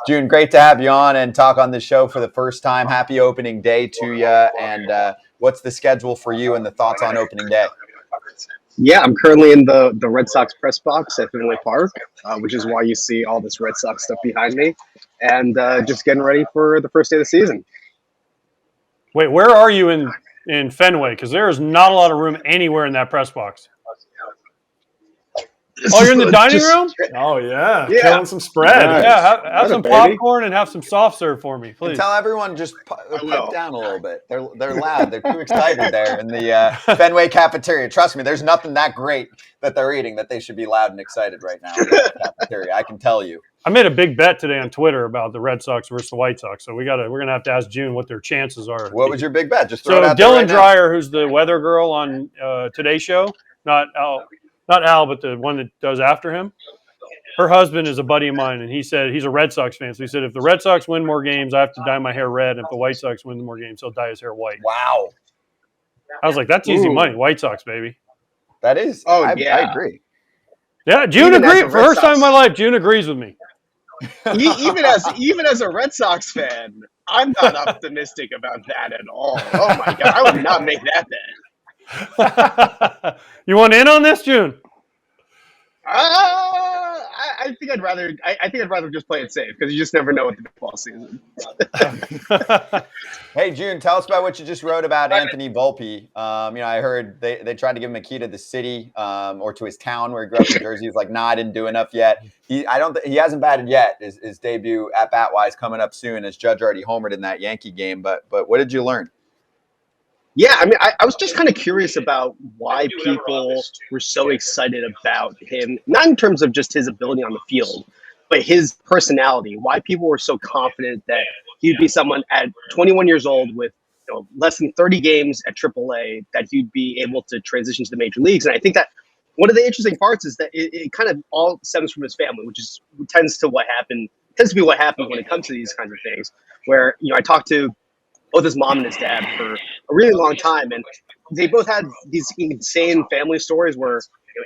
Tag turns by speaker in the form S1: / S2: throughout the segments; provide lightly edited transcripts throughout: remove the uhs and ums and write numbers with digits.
S1: June, great to have you on and talk on the show for the first time. Happy opening day to you. And what's the schedule for you and the thoughts on opening day?
S2: Yeah, I'm currently in the Red Sox press box at Fenway Park, which is why you see all this Red Sox stuff behind me, and just getting ready for the first day of the season.
S3: Wait, where are you in Fenway? Because there is not a lot of room anywhere in that press box. Oh, you're in the dining room? Oh, yeah. Killing some spread.
S2: Nice.
S3: Yeah, have some popcorn and have some soft serve for me, please.
S1: And tell everyone just pipe down a little bit. They're loud. They're too excited there in the Fenway cafeteria. Trust me, there's nothing that great that they're eating that they should be loud and excited right now in the cafeteria. I can tell you.
S3: I made a big bet today on Twitter about the Red Sox versus the White Sox, so we're gonna have to ask June what their chances are.
S1: What was your big bet? Just throw it out
S3: Dylan
S1: there right
S3: Dreyer, who's the weather girl on Today's Show, not Al, but the one that does after him. Her husband is a buddy of mine, and he said he's a Red Sox fan. So he said if the Red Sox win more games, I have to dye my hair red. And if the White Sox win more games, he'll dye his hair white.
S1: Wow.
S3: I was like, that's easy money. White Sox, baby.
S1: That is. I agree.
S3: Yeah, June agrees. For the first time in my life, June agrees with me.
S2: even as a Red Sox fan, I'm not optimistic about that at all. Oh my god, I would not make that bet.
S3: You want in on this, June?
S2: I think I'd rather just play it safe because you just never know with the baseball season.
S1: Hey, June, tell us about what you just wrote about Anthony Volpe. I heard they tried to give him a key to the city or to his town where he grew up in Jersey. He's like, nah, I didn't do enough yet. He hasn't batted yet. His debut at bat-wise coming up soon, as Judge already homered in that Yankee game. But what did you learn?
S2: Yeah, I mean, I was just kind of curious about why people were so excited about him, not in terms of just his ability on the field, but his personality, why people were so confident that he'd be someone at 21 years old with less than 30 games at AAA, that he'd be able to transition to the major leagues. And I think that one of the interesting parts is that it kind of all stems from his family, which tends to be what happens when it comes to these kinds of things, where, I talked to both his mom and his dad for a really long time, and they both had these insane family stories where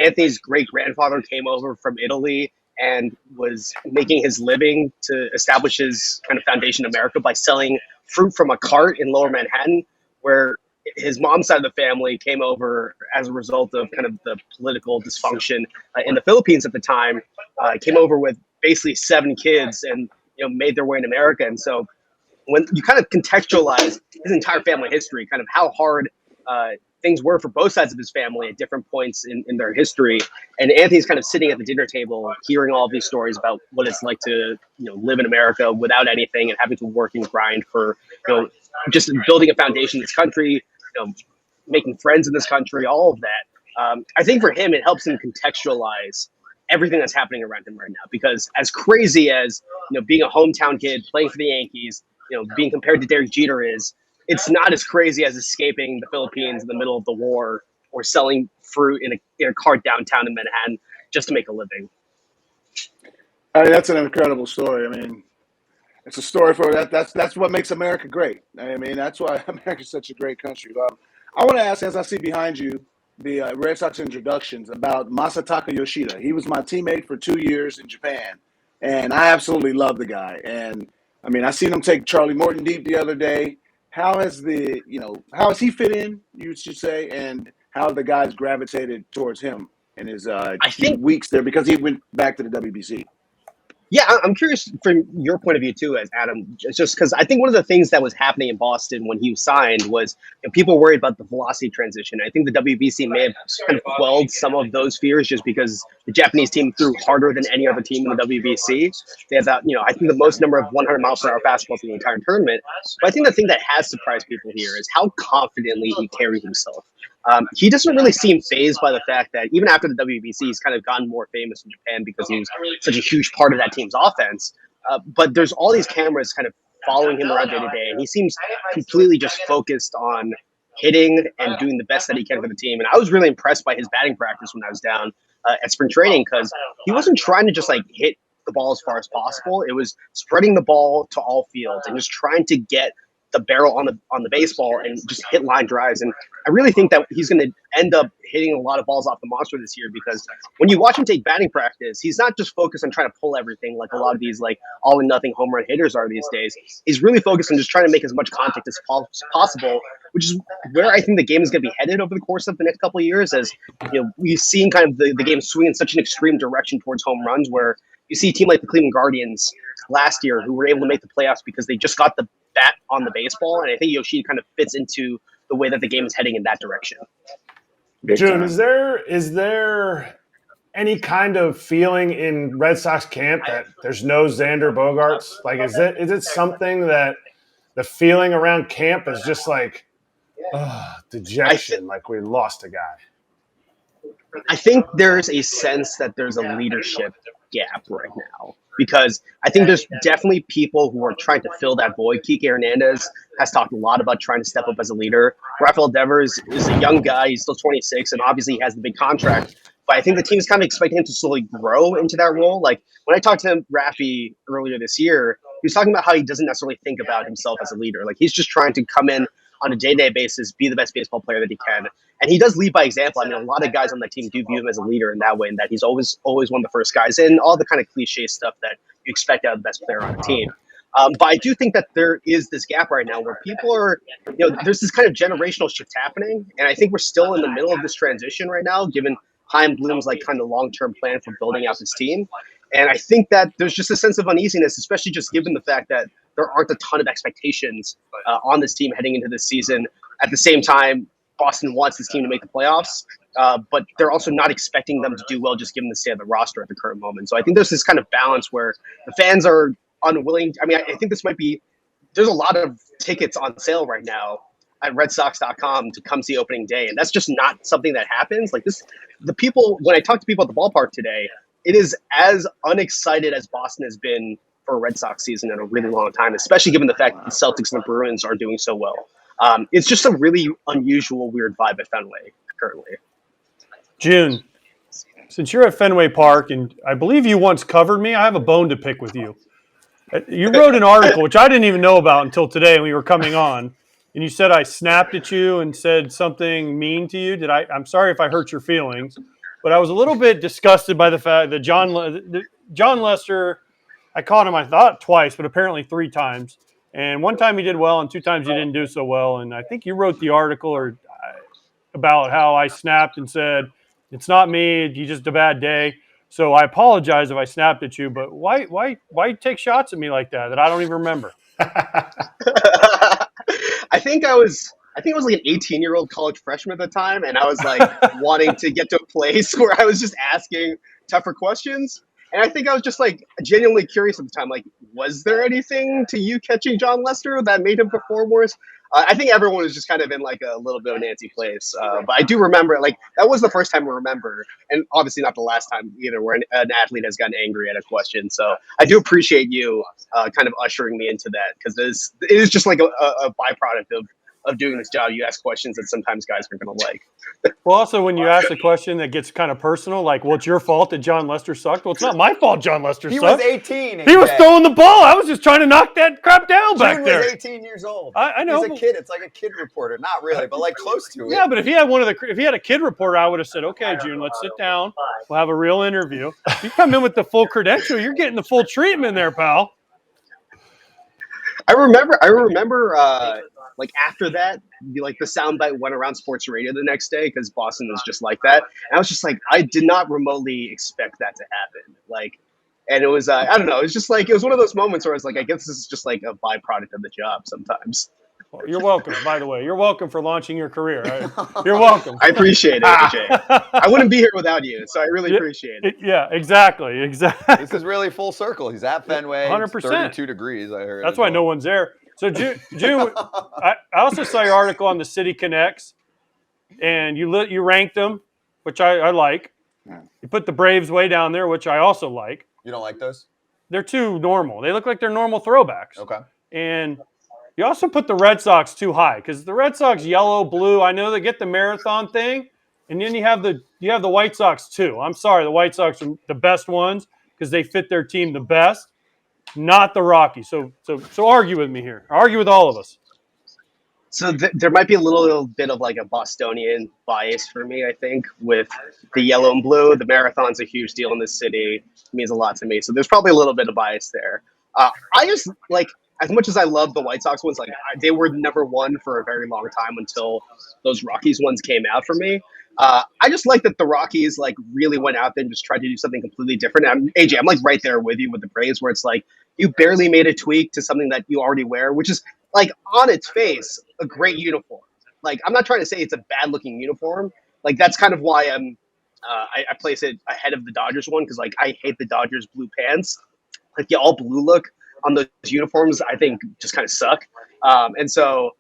S2: Anthony's great-grandfather came over from Italy and was making his living to establish his kind of foundation in America by selling fruit from a cart in Lower Manhattan, where his mom's side of the family came over as a result of kind of the political dysfunction in the Philippines at the time, came over with basically 7 kids and made their way in America. And so when you kind of contextualize his entire family history, kind of how hard things were for both sides of his family at different points in their history, and Anthony's kind of sitting at the dinner table, hearing all of these stories about what it's like to live in America without anything and having to work and grind for just building a foundation in this country, making friends in this country, all of that. I think for him, it helps him contextualize everything that's happening around him right now, because as crazy as being a hometown kid playing for the Yankees, being compared to Derek Jeter it's not as crazy as escaping the Philippines in the middle of the war or selling fruit in a cart downtown in Manhattan just to make a living.
S4: I mean, that's an incredible story. I mean, it's a story for that. That's what makes America great. I mean, that's why America's such a great country. I want to ask, as I see behind you, the Red Sox introductions, about Masataka Yoshida. He was my teammate for 2 years in Japan, and I absolutely love the guy. And I mean, I seen him take Charlie Morton deep the other day. How has he fit in, you should say, and how the guys gravitated towards him in his weeks there, because he went back to the WBC?
S2: Yeah, I'm curious from your point of view too, as Adam, just because I think one of the things that was happening in Boston when he was signed was people worried about the velocity transition. I think the WBC may have kind of quelled some of those fears just because the Japanese team threw harder than any other team in the WBC. They have that, I think the most number of 100 mile per hour fastballs in the entire tournament. But I think the thing that has surprised people here is how confidently he carries himself. He doesn't really seem fazed by the fact that even after the WBC, he's kind of gotten more famous in Japan because he was such a huge part of that team's offense. But there's all these cameras kind of following him around day to day, and he seems completely just focused on hitting and doing the best that he can for the team. And I was really impressed by his batting practice when I was down at spring training, because he wasn't trying to just hit the ball as far as possible. It was spreading the ball to all fields and just trying to get the barrel on the baseball and just hit line drives. And I really think that he's going to end up hitting a lot of balls off the monster this year, because when you watch him take batting practice, he's not just focused on trying to pull everything like a lot of these like all or nothing home run hitters are these days. He's really focused on just trying to make as much contact as possible, which is where I think the game is going to be headed over the course of the next couple of years. As we've seen kind of the game swing in such an extreme direction towards home runs, where you see a team like the Cleveland Guardians last year who were able to make the playoffs because they just got the bat on the baseball. And I think Yoshida kind of fits into the way that the game is heading in that direction.
S5: Joon, is there any kind of feeling in Red Sox camp that there's no Xander Bogaerts? Like, is it something that the feeling around camp is just like dejection, like we lost a guy?
S2: I think there's a sense that there's a leadership gap right now, because I think there's definitely people who are trying to fill that void. Kike Hernandez has talked a lot about trying to step up as a leader. Rafael Devers is a young guy. He's still 26, and obviously he has the big contract. But I think the team's kind of expecting him to slowly grow into that role. Like when I talked to him, Rafi, earlier this year, he was talking about how he doesn't necessarily think about himself as a leader. Like he's just trying to come in on a day-to-day basis, be the best baseball player that he can. And he does lead by example. I mean, a lot of guys on that team do view him as a leader in that way, and that he's always one of the first guys in, all the kind of cliche stuff that you expect out of the best player on a team. But I do think that there is this gap right now where people are, there's this kind of generational shift happening. And I think we're still in the middle of this transition right now, given Chaim Bloom's like kind of long-term plan for building out this team. And I think that there's just a sense of uneasiness, especially just given the fact that there aren't a ton of expectations on this team heading into this season. At the same time, Boston wants this team to make the playoffs, but they're also not expecting them to do well just given the state of the roster at the current moment. So I think there's this kind of balance where the fans are unwilling. I mean, I think this might be – there's a lot of tickets on sale right now at redsox.com to come see opening day, and that's just not something that happens. Like this, the people – when I talk to people at the ballpark today, it is as unexcited as Boston has been for a Red Sox season in a really long time, especially given the fact that the Celtics and the Bruins are doing so well. It's just a really unusual, weird vibe at Fenway currently.
S3: Joon, since you're at Fenway Park, and I believe you once covered me, I have a bone to pick with you. You wrote an article, which I didn't even know about until today when we were coming on, and you said I snapped at you and said something mean to you. I'm sorry if I hurt your feelings, but I was a little bit disgusted by the fact that John Lester, I caught him, I thought, twice, but apparently 3 times. And one time he did well, and 2 times he didn't do so well. And I think you wrote the article about how I snapped and said, it's not me, you just a bad day. So I apologize if I snapped at you, but why take shots at me like that I don't even remember?
S2: I think it was like an 18-year-old college freshman at the time, and I was like wanting to get to a place where I was just asking tougher questions. And I think I was just like genuinely curious at the time, like, was there anything to you catching John Lester that made him perform worse? I think everyone was just kind of in like a little bit of an antsy place. But I do remember, like, that was the first time I remember, and obviously not the last time either, where an athlete has gotten angry at a question. So I do appreciate you kind of ushering me into that, because it is just like a byproduct of doing this job. You ask questions that sometimes guys aren't going to like.
S3: Well, also, when you ask a question that gets kind of personal, like, well, it's your fault that John Lester sucked. Well, it's not my fault John Lester sucked.
S1: He was 18.
S3: He was throwing the ball. I was just trying to knock that crap down back there.
S1: He was 18 years old.
S3: I know.
S1: He's a kid. It's like a kid reporter. Not really, but like close to it.
S3: Yeah, but if he had a kid reporter, I would have said, okay, Joon, let's sit down. We'll have a real interview. You come in with the full credential, you're getting the full treatment there, pal.
S2: I remember like after that, like the soundbite went around sports radio the next day, because Boston is just like that. And I was just like, I did not remotely expect that to happen. Like, and it was, I don't know, it was just like, it was one of those moments where I was like, I guess this is just like a byproduct of the job sometimes.
S3: Well, you're welcome, by the way. You're welcome for launching your career. You're welcome.
S2: I appreciate it, AJ. I wouldn't be here without you, so I really appreciate it.
S3: Yeah, exactly.
S1: This is really full circle. He's at Fenway.
S3: 100%.
S1: It's 32 degrees, I heard.
S3: That's why no one's there. So, Joon, I also saw your article on the City Connects, and you ranked them, which I like. You put the Braves way down there, which I also like.
S1: You don't like those?
S3: They're too normal. They look like they're normal throwbacks.
S1: Okay.
S3: And you also put the Red Sox too high, because the Red Sox yellow, blue, I know they get the marathon thing, and then you have the White Sox too. I'm sorry, the White Sox are the best ones because they fit their team the best, not the Rockies. So argue with me here. Argue with all of us.
S2: So there might be a little bit of like a Bostonian bias for me, I think, with the yellow and blue. The marathon's a huge deal in this city. It means a lot to me. So there's probably a little bit of bias there. I just like, as much as I love the White Sox ones, like they were number one for a very long time until those Rockies ones came out for me. I just like that the Rockies like really went out there and just tried to do something completely different. AJ, I'm like right there with you with the Braves, where it's like you barely made a tweak to something that you already wear, which is like on its face a great uniform. Like I'm not trying to say it's a bad looking uniform. Like that's kind of why I place it ahead of the Dodgers one, because like I hate the Dodgers blue pants. Like the all blue look on those uniforms, I think just kind of suck. And so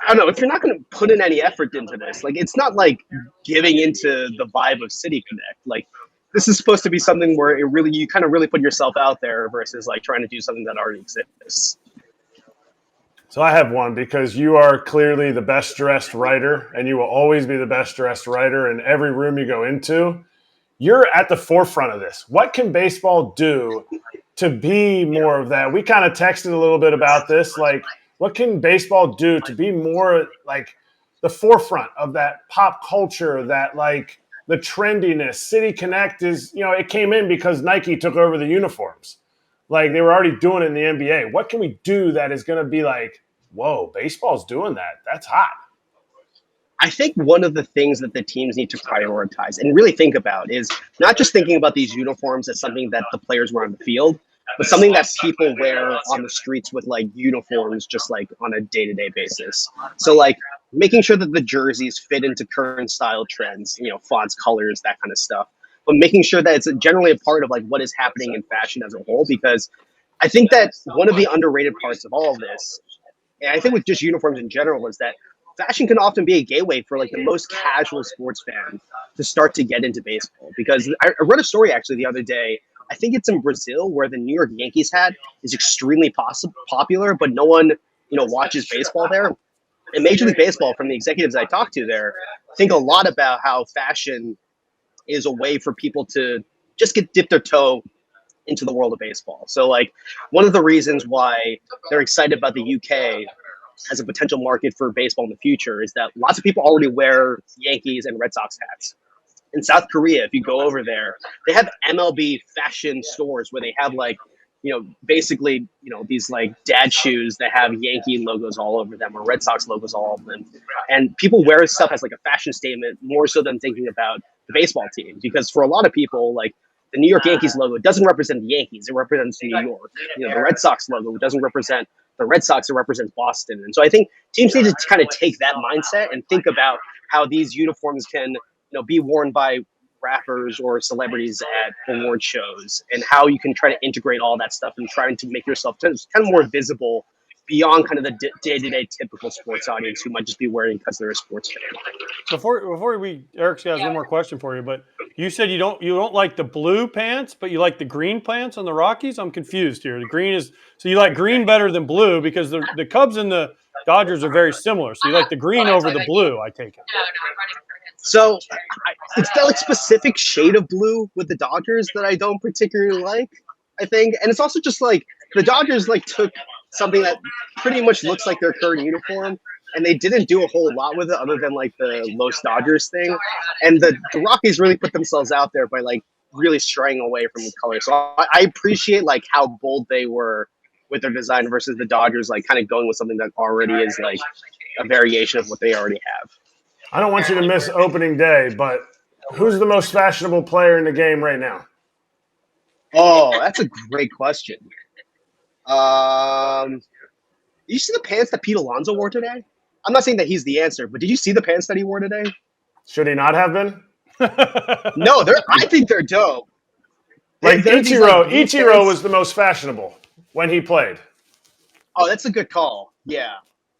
S2: I don't know, if you're not going to put in any effort into this, like it's not like giving into the vibe of City Connect. Like this is supposed to be something where you kind of really put yourself out there versus like trying to do something that already exists.
S5: So I have one, because you are clearly the best dressed writer, and you will always be the best dressed writer in every room you go into. You're at the forefront of this. What can baseball do to be more of that? We kind of texted a little bit about this. Like, what can baseball do to be more like the forefront of that pop culture, that like the trendiness? City Connect is, it came in because Nike took over the uniforms. Like they were already doing it in the NBA. What can we do that is going to be like, whoa, baseball's doing that? That's hot.
S2: I think one of the things that the teams need to prioritize and really think about is not just thinking about these uniforms as something that the players wear on the field, but something that people wear on the streets with like uniforms, just like on a day-to-day basis. So like making sure that the jerseys fit into current style trends, fonts, colors, that kind of stuff, but making sure that it's generally a part of like what is happening in fashion as a whole. Because I think that one of the underrated parts of all of this, and I think with just uniforms in general, is that fashion can often be a gateway for like the most casual sports fan to start to get into baseball. Because I read a story actually the other day, I think it's in Brazil, where the New York Yankees hat is extremely popular, but no one, watches baseball there. And Major League Baseball, from the executives I talked to there, think a lot about how fashion is a way for people to just dip their toe into the world of baseball. So like one of the reasons why they're excited about the UK as a potential market for baseball in the future is that lots of people already wear Yankees and Red Sox hats. In South Korea, if you go over there, they have MLB fashion stores where they have like, basically, these like dad shoes that have Yankee logos all over them or Red Sox logos all over them. And people wear stuff as like a fashion statement more so than thinking about the baseball team. Because for a lot of people, like the New York Yankees logo doesn't represent the Yankees. It represents New York. The Red Sox logo doesn't represent the Red Sox. It represents Boston. And so I think teams need to kind of take that mindset and think about how these uniforms can, be worn by rappers or celebrities at award shows, and how you can try to integrate all that stuff and trying to make yourself kind of more visible beyond kind of the day-to-day typical sports audience who might just be wearing because they're a sports fan.
S3: Before Eric's got one more question for you, but you said you don't like the blue pants, but you like the green pants on the Rockies. I'm confused here. The green is, so you like green better than blue, because the Cubs and the Dodgers are very similar. So you like the green over the blue, I take it.
S2: So it's that like specific shade of blue with the Dodgers that I don't particularly like, I think. And it's also just like the Dodgers like took something that pretty much looks like their current uniform, and they didn't do a whole lot with it other than like the Los Dodgers thing. And the Rockies really put themselves out there by like really straying away from the color. So I appreciate like how bold they were with their design versus the Dodgers like kind of going with something that already is like a variation of what they already have.
S5: I don't want you to miss opening day, but who's the most fashionable player in the game right now?
S2: Oh, that's a great question. You see the pants that Pete Alonso wore today? I'm not saying that he's the answer, but did you see the pants that he wore today?
S5: Should he not have been?
S2: No, I think they're dope.
S5: Like Ichiro was the most fashionable when he played.
S2: Oh, that's a good call. Yeah.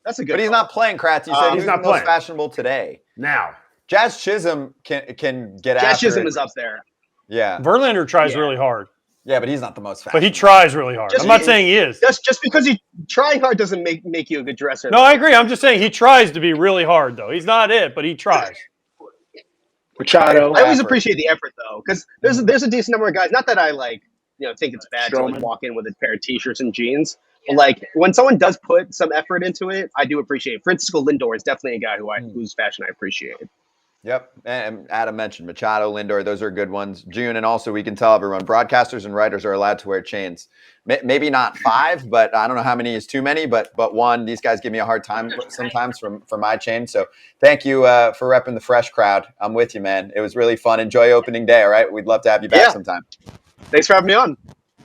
S2: That's a good.
S1: But he's not playing, Kratz. You said he's not the most fashionable today.
S5: Now,
S1: Jazz Chisholm can get after
S2: Jazz Chisholm
S1: it.
S2: is up there.
S1: Yeah,
S3: Verlander tries really hard.
S1: Yeah, but he's not the most fashionable.
S3: But he tries really hard. I'm not saying he is.
S2: Just because he trying hard doesn't make you a good dresser.
S3: No, I agree. I'm just saying he tries to be really hard, though. He's not it, but he tries.
S4: Machado.
S2: I always appreciate the effort, though, because there's a decent number of guys. Not that I think it's bad to like walk in with a pair of t-shirts and jeans, Like when someone does put some effort into it, I do appreciate it. Francisco Lindor is definitely a guy whose fashion I appreciate.
S1: Yep. And Adam mentioned Machado, Lindor. Those are good ones. June. And also we can tell everyone broadcasters and writers are allowed to wear chains. Maybe not 5, but I don't know how many is too many, but 1, these guys give me a hard time sometimes for my chain. So thank you for repping the fresh crowd. I'm with you, man. It was really fun. Enjoy opening day. All right. We'd love to have you back sometime.
S2: Thanks for having me on.